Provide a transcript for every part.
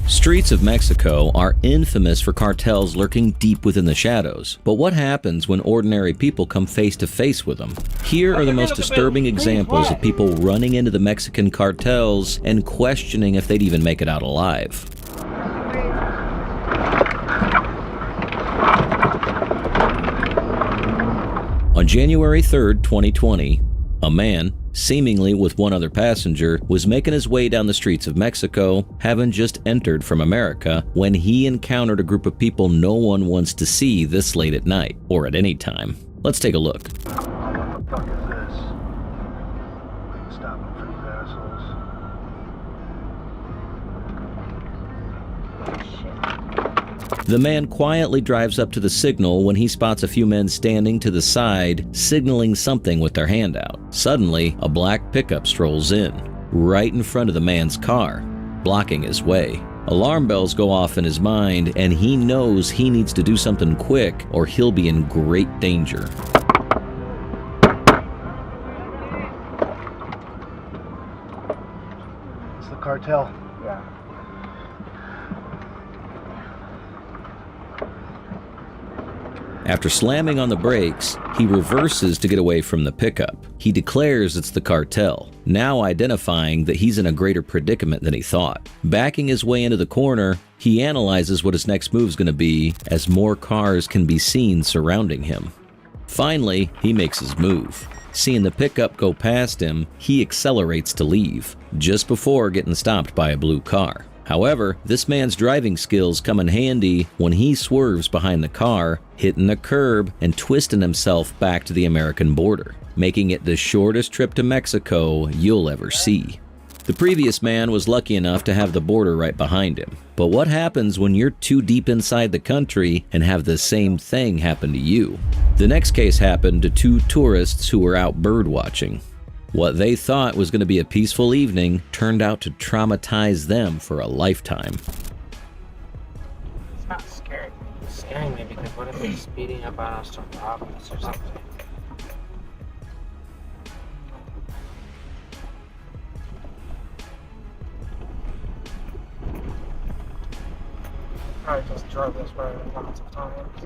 Streets of Mexico are infamous for cartels lurking deep within the shadows. But what happens when ordinary people come face to face with them? Here are the most disturbing examples of people running into the Mexican cartels and questioning if they'd even make it out alive. On January 3rd, 2020, a man, seemingly with one other passenger, was making his way down the streets of Mexico, having just entered from America, when he encountered a group of people no one wants to see this late at night, or at any time. Let's take a look. What the fuck is this? Stopping for these assholes. The man quietly drives up to the signal when he spots a few men standing to the side, signaling something with their hand out. Suddenly, a black pickup strolls in, right in front of the man's car, blocking his way. Alarm bells go off in his mind, and he knows he needs to do something quick or he'll be in great danger. It's the cartel. Yeah. After slamming on the brakes, he reverses to get away from the pickup. He declares it's the cartel, now identifying that he's in a greater predicament than he thought. Backing his way into the corner, he analyzes what his next move's going to be as more cars can be seen surrounding him. Finally, he makes his move. Seeing the pickup go past him, he accelerates to leave, just before getting stopped by a blue car. However, this man's driving skills come in handy when he swerves behind the car, hitting the curb and twisting himself back to the American border, making it the shortest trip to Mexico you'll ever see. The previous man was lucky enough to have the border right behind him. But what happens when you're too deep inside the country and have the same thing happen to you? The next case happened to two tourists who were out bird watching. What they thought was going to be a peaceful evening turned out to traumatize them for a lifetime. It's not scary. It's scaring me because what if they're speeding up on us to rob us or something? Probably just drove this way lots of times.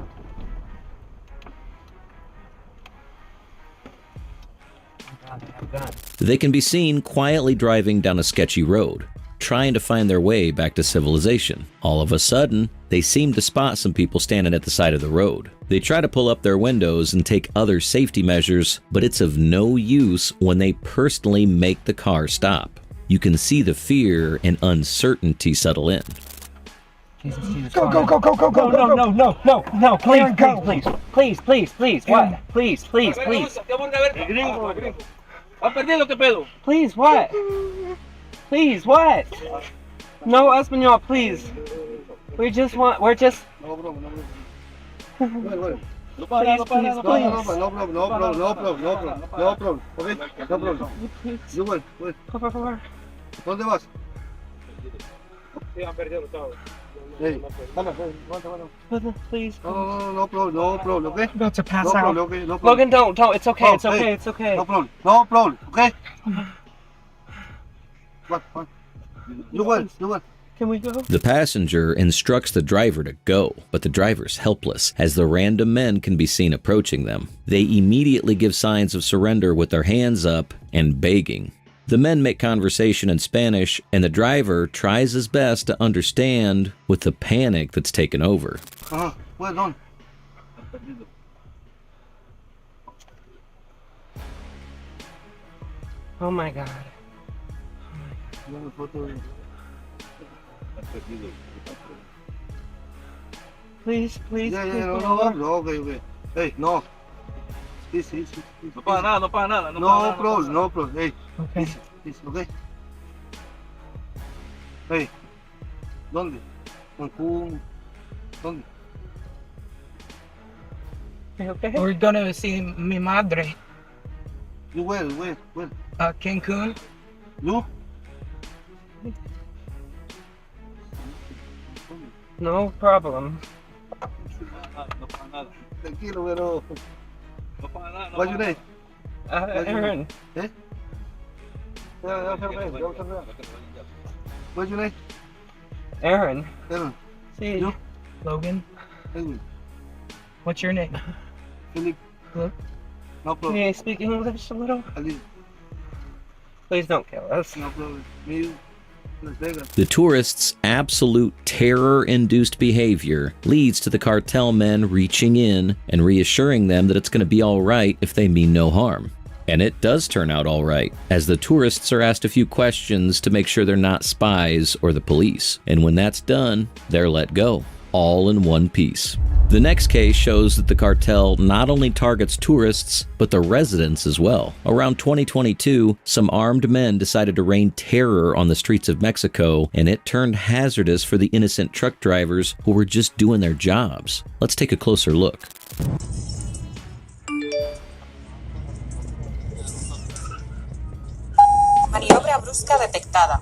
They can be seen quietly driving down a sketchy road, trying to find their way back to civilization. All of a sudden, they seem to spot some people standing at the side of the road. They try to pull up their windows and take other safety measures, but it's of no use when they personally make the car stop. You can see the fear and uncertainty settle in. Go, go, go, go, go, go, go, no, please, what? Please, what? Please, what? No, Espanol, please. We're just... No problem. Okay, no problem. You will. Por favor. ¿Dónde vas? Hey, Please. no problem, okay? I'm about to pass No out. problem, okay? No problem. Logan, don't. It's okay, Oh, it's okay, hey. it's okay. No problem, okay? What? You will. Can we go? The passenger instructs the driver to go, but the driver's helpless as the random men can be seen approaching them. They immediately give signs of surrender with their hands up and begging. The men make conversation in Spanish, and the driver tries his best to understand with the panic that's taken over. Well done. Oh my god. Please. Yeah, no, okay. Hey, no. Please. No pasa nada. No problem. Hey, Okay. please, okay? Hey, ¿dónde? Cancún. ¿Dónde? Okay. We're gonna see mi madre. You where? Cancun. You? No problem. No pasa nada. Tranquilo, pero... No pasa nada. What's your name? Aaron. Eh? Yeah, What's your name? Aaron. Aaron, See. You? Logan. Edwin, What's your name? Philip. Philip. No Can problem. you speak English a little? Ali, Please don't kill us. no problem. Me, Las Vegas. The tourists' absolute terror-induced behavior leads to the cartel men reaching in and reassuring them that it's going to be all right if they mean no harm. And it does turn out all right, as the tourists are asked a few questions to make sure they're not spies or the police. And when that's done, they're let go, all in one piece. The next case shows that the cartel not only targets tourists, but the residents as well. Around 2022, some armed men decided to rain terror on the streets of Mexico, and it turned hazardous for the innocent truck drivers who were just doing their jobs. Let's take a closer look. Maniobra brusca detectada.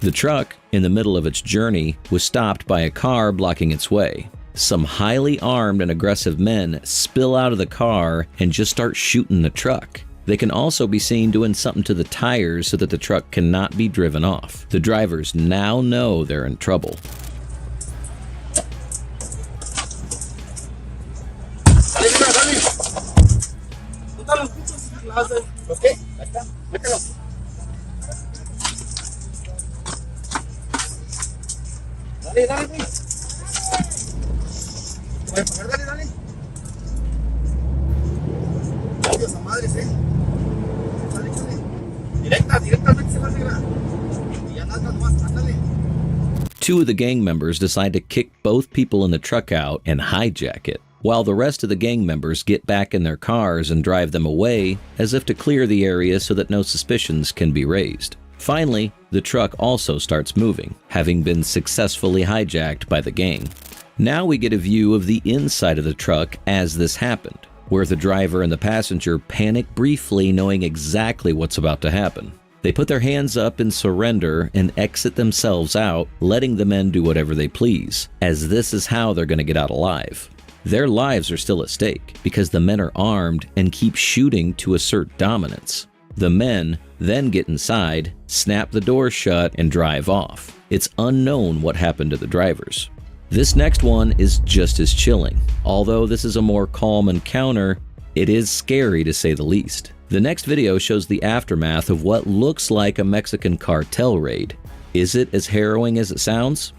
The truck, in the middle of its journey, was stopped by a car blocking its way. Some highly armed and aggressive men spill out of the car and just start shooting the truck. They can also be seen doing something to the tires so that the truck cannot be driven off. The drivers now know they're in trouble. Two of the gang members decide to kick both people in the truck out and hijack it, while the rest of the gang members get back in their cars and drive them away as if to clear the area so that no suspicions can be raised. Finally, the truck also starts moving, having been successfully hijacked by the gang. Now we get a view of the inside of the truck as this happened, where the driver and the passenger panic briefly, knowing exactly what's about to happen. They put their hands up in surrender and exit themselves out, letting the men do whatever they please, as this is how they're going to get out alive. Their lives are still at stake because the men are armed and keep shooting to assert dominance. The men then get inside, snap the door shut, and drive off. It's unknown what happened to the drivers. This next one is just as chilling. Although this is a more calm encounter, it is scary to say the least. The next video shows the aftermath of what looks like a Mexican cartel raid. Is it as harrowing as it sounds?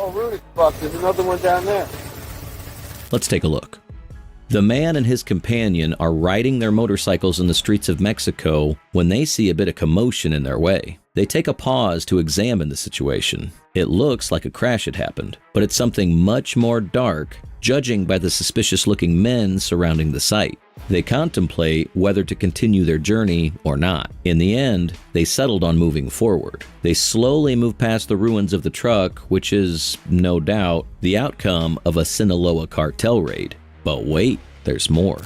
Oh, really? Fuck, there's another one down there. Let's take a look. The man and his companion are riding their motorcycles in the streets of Mexico when they see a bit of commotion in their way. They take a pause to examine the situation. It looks like a crash had happened, but it's something much more dark, judging by the suspicious-looking men surrounding the site. They contemplate whether to continue their journey or not. In the end, they settled on moving forward. They slowly move past the ruins of the truck, which is, no doubt, the outcome of a Sinaloa cartel raid. But wait, there's more.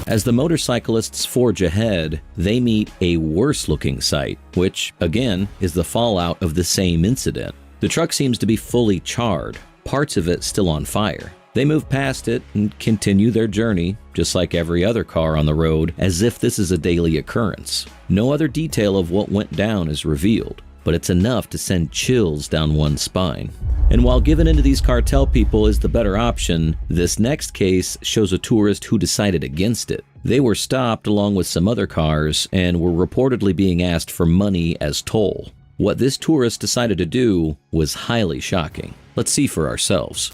As the motorcyclists forge ahead, they meet a worse-looking sight, which, again, is the fallout of the same incident. The truck seems to be fully charred, parts of it still on fire. They move past it and continue their journey, just like every other car on the road, as if this is a daily occurrence. No other detail of what went down is revealed, but it's enough to send chills down one's spine. And while giving in to these cartel people is the better option, this next case shows a tourist who decided against it. They were stopped along with some other cars and were reportedly being asked for money as toll. What this tourist decided to do was highly shocking. Let's see for ourselves.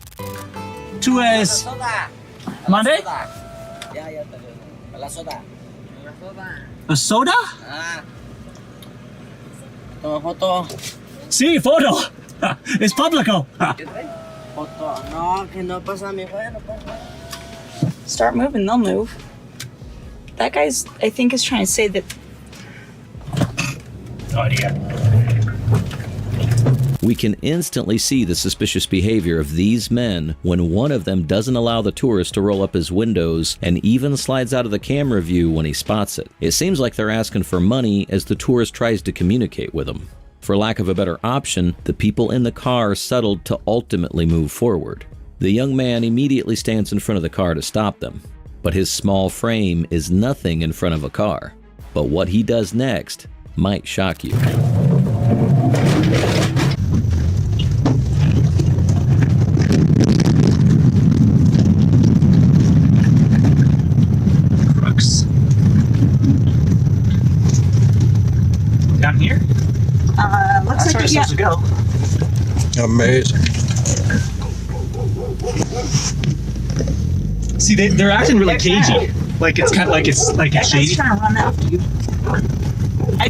Two A's. Monday? A soda? Toma foto. Sí, photo. Es público. Foto. No, que no pasa, mi hijo, no pasa. Start moving, they'll move. That guy's, I think, is trying to say that. No idea. We can instantly see the suspicious behavior of these men when one of them doesn't allow the tourist to roll up his windows and even slides out of the camera view when he spots it. It seems like they're asking for money as the tourist tries to communicate with them. For lack of a better option, the people in the car settled to ultimately move forward. The young man immediately stands in front of the car to stop them, but his small frame is nothing in front of a car. But what he does next might shock you. Crooks. Down here? Looks That's where like it's yeah. supposed to go. Amazing. See, they're acting really cagey. Like it's kind of like it's shady. trying to run after you.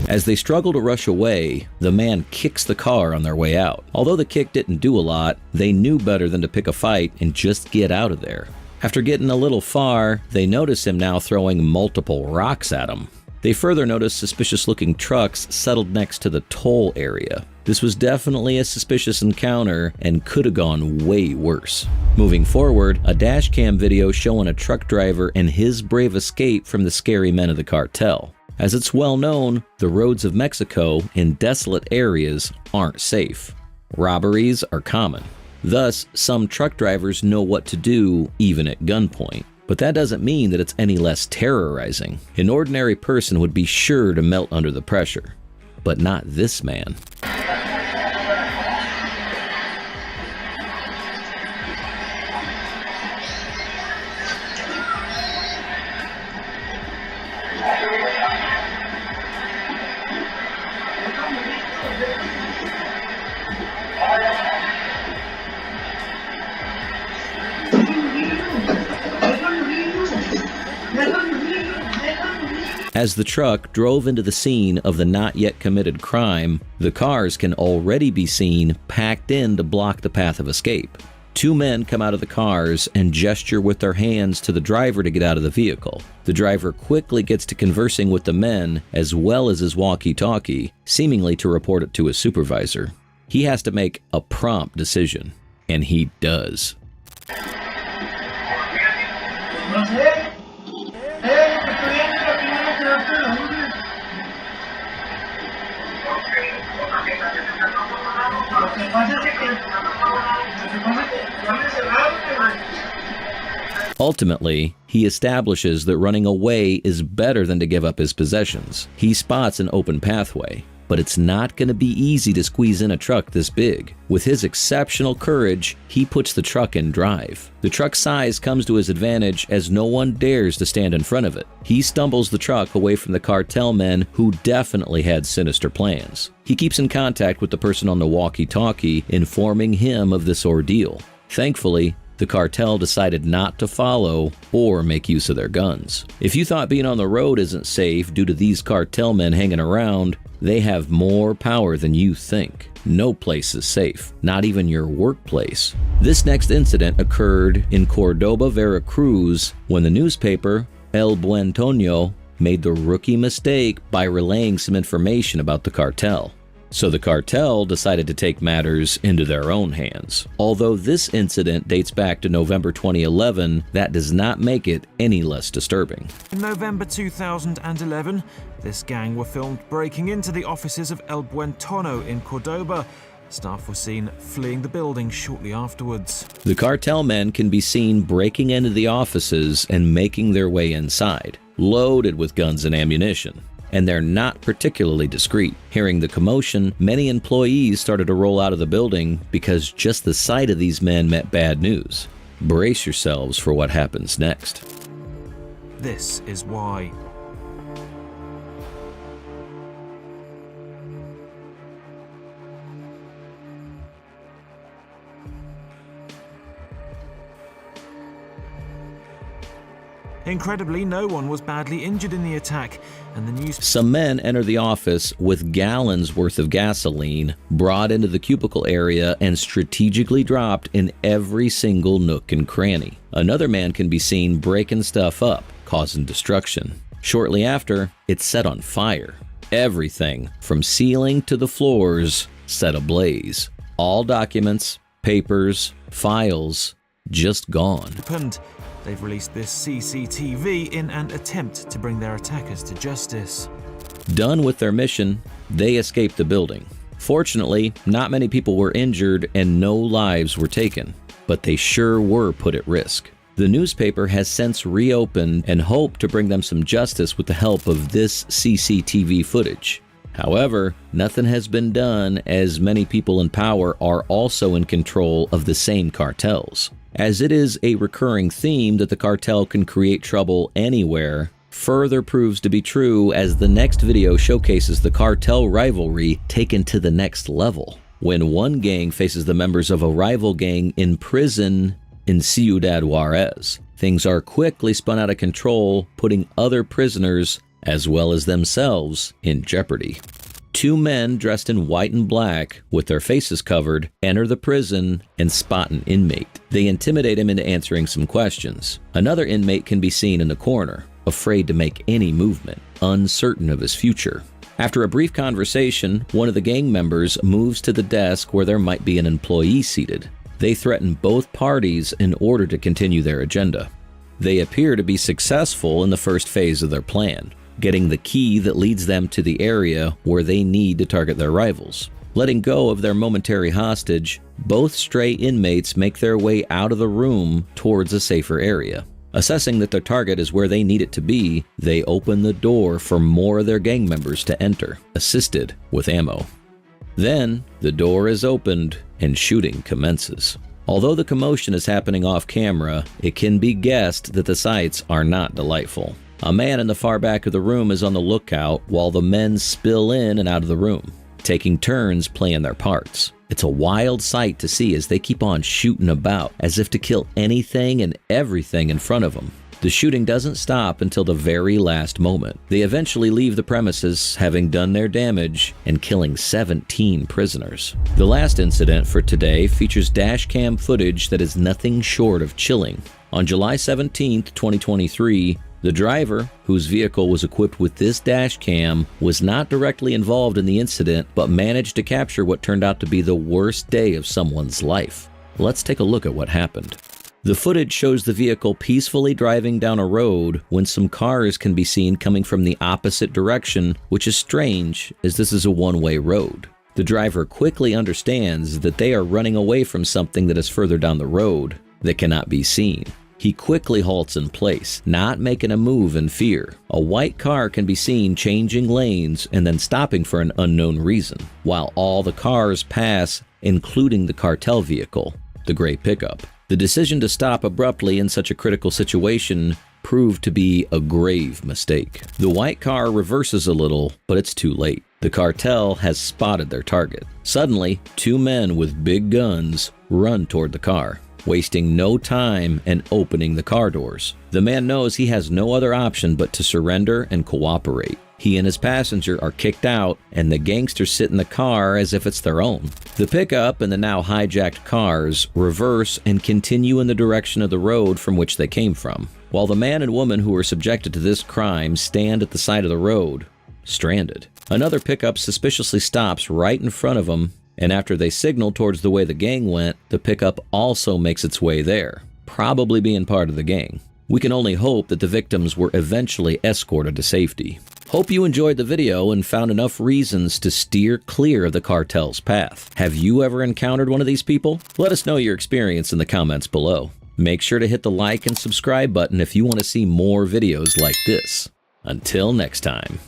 As they struggle to rush away, the man kicks the car on their way out. Although the kick didn't do a lot, they knew better than to pick a fight and just get out of there. After getting a little far, they notice him now throwing multiple rocks at them. They further notice suspicious-looking trucks settled next to the toll area. This was definitely a suspicious encounter and could have gone way worse. Moving forward, a dash cam video showing a truck driver and his brave escape from the scary men of the cartel. As it's well known, the roads of Mexico in desolate areas aren't safe. Robberies are common. Thus, some truck drivers know what to do even at gunpoint. But that doesn't mean that it's any less terrorizing. An ordinary person would be sure to melt under the pressure. But not this man. As the truck drove into the scene of the not yet committed crime, the cars can already be seen packed in to block the path of escape. Two men come out of the cars and gesture with their hands to the driver to get out of the vehicle. The driver quickly gets to conversing with the men as well as his walkie-talkie, seemingly to report it to his supervisor. He has to make a prompt decision, and he does. Ultimately, he establishes that running away is better than to give up his possessions. He spots an open pathway, but it's not going to be easy to squeeze in a truck this big. With his exceptional courage, he puts the truck in drive. The truck's size comes to his advantage as no one dares to stand in front of it. He stumbles the truck away from the cartel men who definitely had sinister plans. He keeps in contact with the person on the walkie-talkie, informing him of this ordeal. Thankfully, the cartel decided not to follow or make use of their guns. If you thought being on the road isn't safe due to these cartel men hanging around, they have more power than you think. No place is safe, not even your workplace. This next incident occurred in Cordoba, Veracruz, when the newspaper El Buen Toño made the rookie mistake by relaying some information about the cartel. So the cartel decided to take matters into their own hands. Although this incident dates back to November 2011, that does not make it any less disturbing. In November 2011, this gang were filmed breaking into the offices of El Buen Tono in Cordoba. Staff were seen fleeing the building shortly afterwards. The cartel men can be seen breaking into the offices and making their way inside, loaded with guns and ammunition. And they're not particularly discreet. Hearing the commotion, many employees started to roll out of the building because just the sight of these men meant bad news. Brace yourselves for what happens next. This is why. Incredibly, no one was badly injured in the attack, and the news... Some men enter the office with gallons worth of gasoline brought into the cubicle area and strategically dropped in every single nook and cranny. Another man can be seen breaking stuff up, causing destruction. Shortly after, it's set on fire. Everything, from ceiling to the floors, set ablaze. All documents, papers, files, just gone. They've released this CCTV in an attempt to bring their attackers to justice. Done with their mission, they escaped the building. Fortunately, not many people were injured and no lives were taken, but they sure were put at risk. The newspaper has since reopened and hope to bring them some justice with the help of this CCTV footage. However, nothing has been done as many people in power are also in control of the same cartels. As it is a recurring theme that the cartel can create trouble anywhere, further proves to be true as the next video showcases the cartel rivalry taken to the next level. When one gang faces the members of a rival gang in prison in Ciudad Juarez, things are quickly spun out of control, putting other prisoners, as well as themselves, in jeopardy. Two men dressed in white and black, with their faces covered, enter the prison and spot an inmate. They intimidate him into answering some questions. Another inmate can be seen in the corner, afraid to make any movement, uncertain of his future. After a brief conversation, one of the gang members moves to the desk where there might be an employee seated. They threaten both parties in order to continue their agenda. They appear to be successful in the first phase of their plan, getting the key that leads them to the area where they need to target their rivals. Letting go of their momentary hostage, both stray inmates make their way out of the room towards a safer area. Assessing that their target is where they need it to be, they open the door for more of their gang members to enter, assisted with ammo. Then, the door is opened and shooting commences. Although the commotion is happening off camera, it can be guessed that the sights are not delightful. A man in the far back of the room is on the lookout while the men spill in and out of the room, taking turns playing their parts. It's a wild sight to see as they keep on shooting about, as if to kill anything and everything in front of them. The shooting doesn't stop until the very last moment. They eventually leave the premises, having done their damage and killing 17 prisoners. The last incident for today features dash cam footage that is nothing short of chilling. On July 17, 2023, the driver, whose vehicle was equipped with this dash cam, was not directly involved in the incident, but managed to capture what turned out to be the worst day of someone's life. Let's take a look at what happened. The footage shows the vehicle peacefully driving down a road when some cars can be seen coming from the opposite direction, which is strange as this is a one-way road. The driver quickly understands that they are running away from something that is further down the road that cannot be seen. He quickly halts in place, not making a move in fear. A white car can be seen changing lanes and then stopping for an unknown reason, while all the cars pass, including the cartel vehicle, the gray pickup. The decision to stop abruptly in such a critical situation proved to be a grave mistake. The white car reverses a little, but it's too late. The cartel has spotted their target. Suddenly, two men with big guns run toward the car, wasting no time and opening the car doors. The man knows he has no other option but to surrender and cooperate. He and his passenger are kicked out, and the gangsters sit in the car as if it's their own. The pickup and the now hijacked cars reverse and continue in the direction of the road from which they came from, while the man and woman who were subjected to this crime stand at the side of the road, stranded. Another pickup suspiciously stops right in front of them, and after they signal towards the way the gang went, the pickup also makes its way there, probably being part of the gang. We can only hope that the victims were eventually escorted to safety. Hope you enjoyed the video and found enough reasons to steer clear of the cartel's path. Have you ever encountered one of these people? Let us know your experience in the comments below. Make sure to hit the like and subscribe button if you want to see more videos like this. Until next time.